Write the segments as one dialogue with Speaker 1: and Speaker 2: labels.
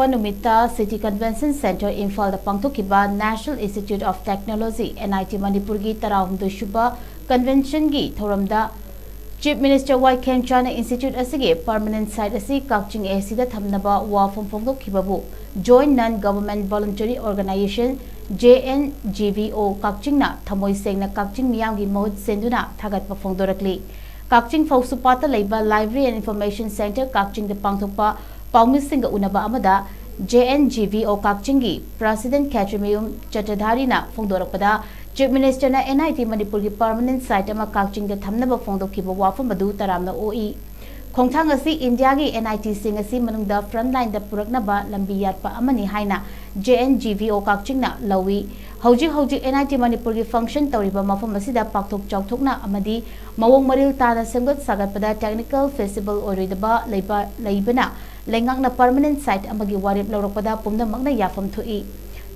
Speaker 1: Leibakpokpa Numitta City Convention Center Imphal Da Pangthok-Khiba National Institute of Technology NIT Manipur gi THOURAMDA SUBA Convention gi THOURAMDA Chief Minister KHEMCHAND Institute ASIGI Permanent Site ASI KAKCHING ASIDA THAMNABA WAPHAM PHONGDOKPIKHIBABU Joint Non-Government Voluntary Organization JNGVO KAKCHING na THAMOI SENGNA KAKCHING MIYAMGI MAHUT SENDUNA THAGATPA PHONGDORAKLI KAKCHING Fausupata Leiba Library and Information Center KAKCHING Da Pangthokpa Paumising Unaba Amada JNGVO KAKCHING President Kachimiyum Chatadhari na Phongdorakpada Chief Minister na NIT Manipur gi Permanent Site ama KAKCHING da THAMNABA PHONGDOKPIKHIBA WAPHAM adu THOURAMDA OE Khongthang asi India gi NIT sing asi manungda frontline da puraknaba lambi yatpa amani haina JNGVO KAKCHING na lawi Hauji NIT Manipur gi function tawriba mafam asida pakthok chawthokna amadi mawong maril tana semgot sagatpada technical feasible oridaba leibana lengakna permanent site amagi warip lawrakpada pumnamakna yafam thui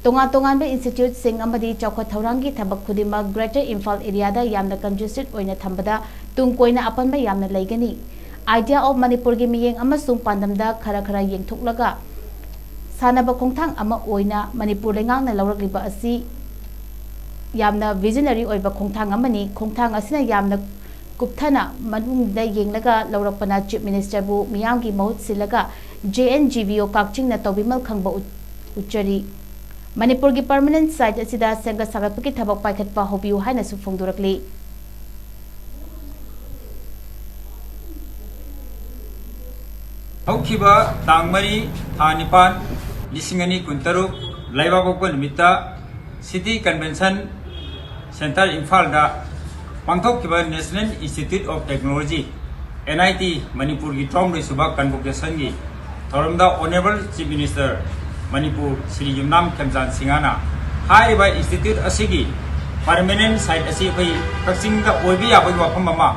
Speaker 1: tonga-tongan institute sing amadi chawkhat thaurangi thabak khudima Greater Imphal area da yamna congested oina thambada tungkoina apanba yamna leigani idea of Manipur gi miyeng amasung pandamda khara yengthoklaga sanaba khongthang ama oina Manipur lengakna lawrakliba asi yamna visionary oiba khongthang amani khongthang asina yamna kupthana manungda yenglaga lawrakpana Chief Minister bu miyamgi mahut silaga JNGVO KAKCHING na tobimal khangba uchari Manipur gi permanent site asida senga sagatpaki thabak paikhatpa hobiu haina su phongdorakli
Speaker 2: Houkhiba Tangmari Thanipan Lisingani Kuntaru Leibakpokpa Numitta City Convention Center Imphal Da Pangthok-Khiba National Institute of Technology NIT Manipur gi THOURAMDA SUBA Convocation gi THOURAMDA Honorable Chief Minister Manipur Sri Yumnam KHEMCHAND Singana Houkhiba Institute ASIGI Permanent Site ASI KAKCHING da oibi yabai wafam ama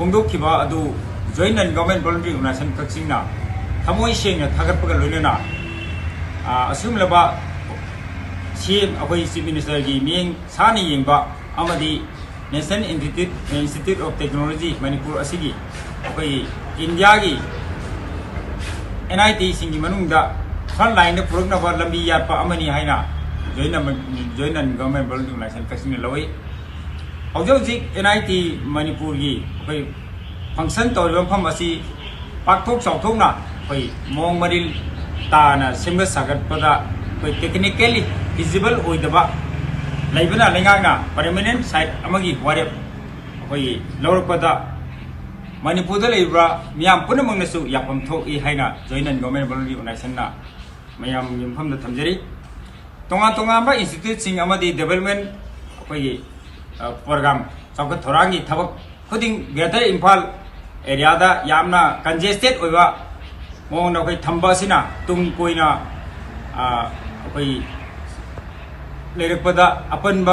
Speaker 2: PHONGDOKPIKHIBA adu Joint Non-Government Voluntary Organization KAKCHING na THAMOI SENGNA THAGATPA loinana asumlaba CM Chief Minister gi ming sani yengba amadi National Institute of Technology Manipur ASIGI India gi NIT singi manungda frontline da puraknaba lambi yatpa amani haina Joint Non-Government Voluntary Organization KAKCHING lawai hauji NIT Manipur gi function tawriba pham asi pakthok chawthokna mong maril tana semga sagatpada technically feasible oidaba laibana lengakna permanent site amagi warep lawrakpada Manipur da leibra miyam punamangna su yapam thoki haina Joint Non-Government Voluntary Organization na mayam yimpham da thamjari tonga ba institute sing amadi development program chawkhat thorangi thabak khuding Greater Imphal area da yamna congested oiba mong thamba sina tung koina lerakpada apan